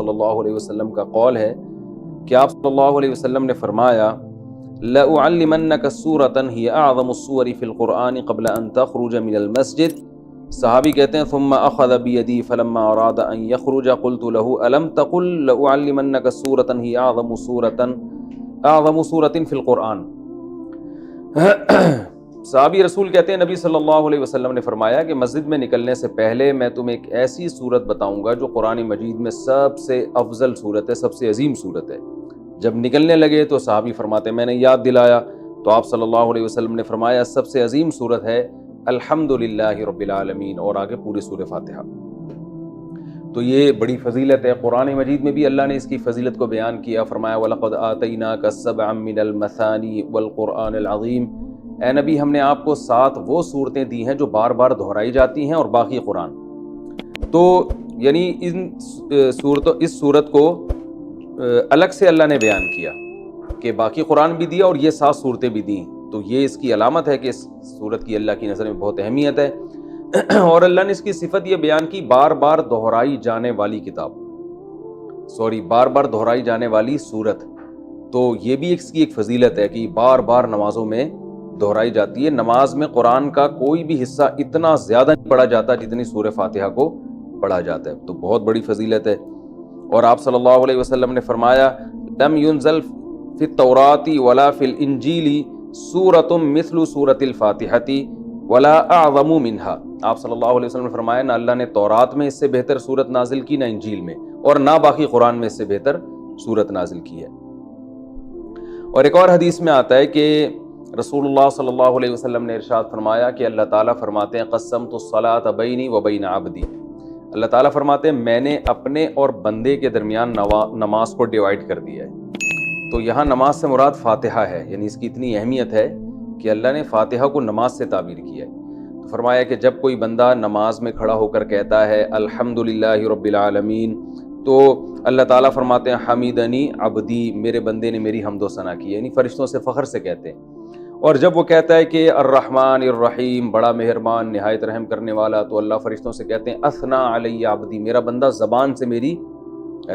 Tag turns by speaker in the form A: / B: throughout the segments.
A: صلی اللہ علیہ وسلم کا قول ہے کہ آپ صلی اللہ علیہ وسلم نے فرمایا لَأُعَلِّمَنَّكَ سُورَةً هِيَ أَعْظَمُ السُّوَرِ فِي الْقُرْآنِ قَبْلَ أَن تَخْرُجَ مِنَ الْمَسْجِدِ۔ صحابی کہتے ہیں ثم اخذ بیدی فلما اراد ان یخرج قلت له الم تقل لأعلمنك سورة هي اعظم سورة فی القرآن۔ صحابی رسول کہتے ہیں نبی صلی اللہ علیہ وسلم نے فرمایا کہ مسجد میں نکلنے سے پہلے میں تمہیں ایک ایسی سورت بتاؤں گا جو قرآن مجید میں سب سے افضل سورت ہے، سب سے عظیم سورت ہے۔ جب نکلنے لگے تو صحابی فرماتے میں نے یاد دلایا تو آپ صلی اللہ علیہ وسلم نے فرمایا سب سے عظیم سورت ہے الحمدللہ رب العالمین، اور آگے پوری سورہ فاتحہ۔ تو یہ بڑی فضیلت ہے، قرآن مجید میں بھی اللہ نے اس کی فضیلت کو بیان کیا، فرمایا وَلَقَدْ آتَيْنَاكَ سَبْعًا مِّنَ الْمَثَانِي وَالْقُرْآنِ الْعَظِيمِ۔ اے نبی ہم نے آپ کو 7 وہ صورتیں دی ہیں جو بار بار دہرائی جاتی ہیں اور باقی قرآن۔ تو یعنی اس صورت کو الگ سے اللہ نے بیان کیا کہ باقی قرآن بھی دیا اور یہ 7 صورتیں بھی دیں، تو یہ اس کی علامت ہے کہ اس صورت کی اللہ کی نظر میں بہت اہمیت ہے۔ اور اللہ نے اس کی صفت یہ بیان کی بار بار دہرائی جانے والی بار بار دہرائی جانے والی صورت، تو یہ بھی اس کی ایک فضیلت ہے کہ بار بار نمازوں میں دہرائی جاتی ہے۔ نماز میں قرآن کا کوئی بھی حصہ اتنا زیادہ نہیں پڑھا جاتا جتنی سورہ فاتحہ کو پڑھا جاتا ہے، تو بہت بڑی فضیلت ہے۔ اور آپ صلی اللہ علیہ وسلم نے فرمایا لم ينزل فی التوراۃ ولا فی الانجیل سورۃ مثل سورۃ الفاتحۃ ولا اعظم منها۔ آپ صلی اللہ علیہ وسلم نے فرمایا نہ اللہ نے تورات میں اس سے بہتر سورت نازل کی، نہ انجیل میں، اور نہ باقی قرآن میں اس سے بہتر سورت نازل کی ہے۔ اور ایک اور حدیث میں آتا ہے کہ رسول اللہ صلی اللہ علیہ وسلم نے ارشاد فرمایا کہ اللہ تعالیٰ فرماتے ہیں قسمت الصلاۃ بینی و بین عبدی۔ اللہ تعالیٰ فرماتے ہیں میں نے اپنے اور بندے کے درمیان نماز کو ڈیوائیڈ کر دیا ہے۔ تو یہاں نماز سے مراد فاتحہ ہے، یعنی اس کی اتنی اہمیت ہے کہ اللہ نے فاتحہ کو نماز سے تعبیر کیا ہے۔ تو فرمایا کہ جب کوئی بندہ نماز میں کھڑا ہو کر کہتا ہے الحمدللہ رب العالمین، تو اللہ تعالیٰ فرماتے ہیں حمیدنی عبدی، میرے بندے نے میری حمد و ثنا کی، یعنی فرشتوں سے فخر سے کہتے ہیں۔ اور جب وہ کہتا ہے کہ الرحمن الرحیم، بڑا مہربان نہایت رحم کرنے والا، تو اللہ فرشتوں سے کہتے ہیں اثنا علی عبدی، میرا بندہ زبان سے میری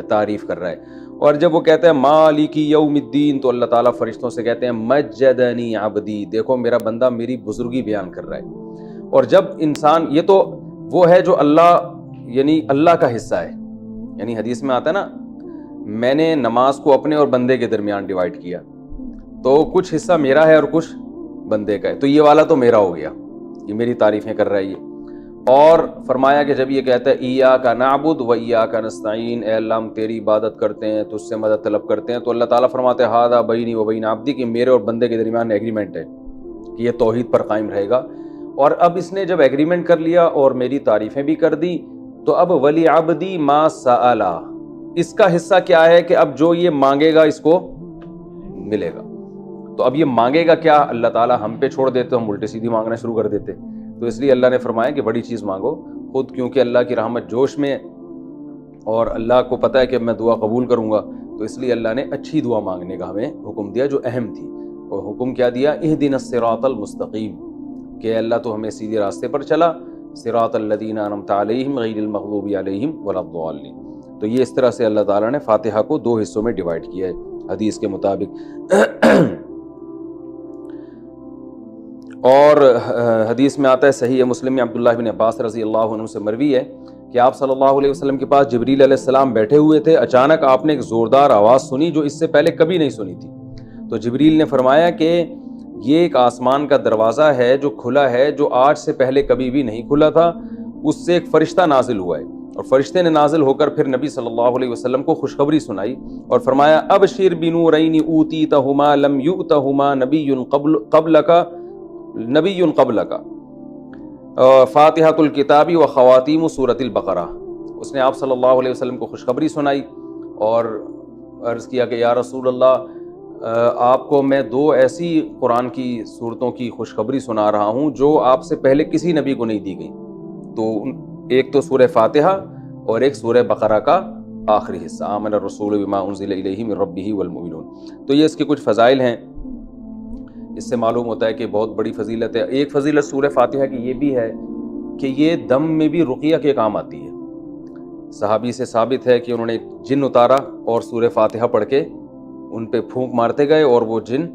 A: تعریف کر رہا ہے۔ اور جب وہ کہتا ہے مالک یوم الدین، تو اللہ تعالیٰ فرشتوں سے کہتے ہیں مجدنی عبدی، دیکھو میرا بندہ میری بزرگی بیان کر رہا ہے۔ اور جب انسان، یہ تو وہ ہے جو اللہ کا حصہ ہے، یعنی حدیث میں آتا ہے نا میں نے نماز کو اپنے اور بندے کے درمیان ڈیوائیڈ کیا، تو کچھ حصہ میرا ہے اور کچھ بندے کا ہے، تو یہ والا تو میرا ہو گیا، یہ میری تعریفیں کر رہا ہے یہ۔ اور فرمایا کہ جب یہ کہتا ہے ایاک نعبد و ایاک نستعین، اے اللہ ہم تیری عبادت کرتے ہیں، تجھ سے مدد طلب کرتے ہیں، تو اللہ تعالیٰ فرماتے ہیں ھذا بینی و بین عبدی، کہ میرے اور بندے کے درمیان ایگریمنٹ ہے کہ یہ توحید پر قائم رہے گا۔ اور اب اس نے جب ایگریمنٹ کر لیا اور میری تعریفیں بھی کر دی، تو اب ولی عبدی ما سأل، اس کا حصہ کیا ہے کہ اب جو یہ مانگے گا اس کو ملے گا۔ تو اب یہ مانگے گا کیا، اللہ تعالیٰ ہم پہ چھوڑ دیتے، ہم الٹی سیدھی مانگنا شروع کر دیتے، تو اس لیے اللہ نے فرمایا کہ بڑی چیز مانگو خود، کیونکہ اللہ کی رحمت جوش میں ہے اور اللہ کو پتہ ہے کہ میں دعا قبول کروں گا، تو اس لیے اللہ نے اچھی دعا مانگنے کا ہمیں حکم دیا جو اہم تھی۔ اور حکم کیا دیا، اہدنا الصراط المستقیم، کہ اللہ تو ہمیں سیدھے راستے پر چلا، صراط الذین انعمت علیہم غیر المغضوب علیہم ولا الضالین۔ تو یہ اس طرح سے اللہ تعالیٰ نے فاتحہ کو 2 حصوں میں ڈیوائیڈ کیا ہے حدیث کے مطابق۔ اور حدیث میں آتا ہے صحیح مسلم میں عبداللہ بن عباس رضی اللہ عنہ سے مروی ہے کہ آپ صلی اللہ علیہ وسلم کے پاس جبریل علیہ السلام بیٹھے ہوئے تھے، اچانک آپ نے ایک زوردار آواز سنی جو اس سے پہلے کبھی نہیں سنی تھی۔ تو جبریل نے فرمایا کہ یہ ایک آسمان کا دروازہ ہے جو کھلا ہے، جو آج سے پہلے کبھی بھی نہیں کھلا تھا، اس سے ایک فرشتہ نازل ہوا ہے، اور فرشتے نے نازل ہو کر پھر نبی صلی اللہ علیہ وسلم کو خوشخبری سنائی اور فرمایا ابشر بنورین اوتیتہما لم یؤتہما نبی قبلک فاتحۃ الکتاب و خواتیم سورۃ البقرہ۔ اس نے آپ صلی اللہ علیہ وسلم کو خوشخبری سنائی اور عرض کیا کہ یا رسول اللہ، آپ کو میں 2 ایسی قرآن کی صورتوں کی خوشخبری سنا رہا ہوں جو آپ سے پہلے کسی نبی کو نہیں دی گئی، تو ایک تو سورہ فاتحہ اور ایک سورہ بقرہ کا آخری حصہ، آمن الرسول بما انزل الیہ من ربہ والمؤمنون۔ تو یہ اس کے کچھ فضائل ہیں، اس سے معلوم ہوتا ہے کہ بہت بڑی فضیلت ہے۔ ایک فضیلت سورہ فاتحہ کی یہ بھی ہے کہ یہ دم میں بھی رقیہ کے کام آتی ہے۔ صحابی سے ثابت ہے کہ انہوں نے ایک جن اتارا اور سورہ فاتحہ پڑھ کے ان پہ پھونک مارتے گئے اور وہ جن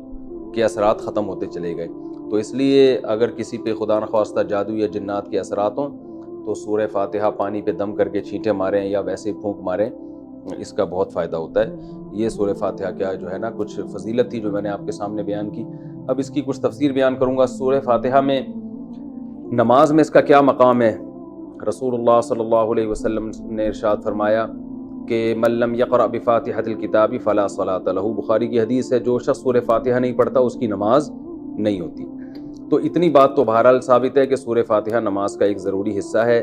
A: کے اثرات ختم ہوتے چلے گئے۔ تو اس لیے اگر کسی پہ خدا نخواستہ جادو یا جنات کے اثرات ہوں تو سورہ فاتحہ پانی پہ دم کر کے چھینٹے ماریں یا ویسے پھونک ماریں، اس کا بہت فائدہ ہوتا ہے۔ یہ سورہ فاتحہ کیا جو ہے نا کچھ فضیلت تھی جو میں نے آپ کے سامنے بیان کی۔ اب اس کی کچھ تفسیر بیان کروں گا۔ سورہ فاتحہ میں نماز میں اس کا کیا مقام ہے؟ رسول اللہ صلی اللہ علیہ وسلم نے ارشاد فرمایا کہ من لم یقرأ بفاتحۃ الکتاب فلا صلاۃ لہ، بخاری کی حدیث ہے، جو شخص سورہ فاتحہ نہیں پڑھتا اس کی نماز نہیں ہوتی۔ تو اتنی بات تو بہرحال ثابت ہے کہ سورہ فاتحہ نماز کا ایک ضروری حصہ ہے۔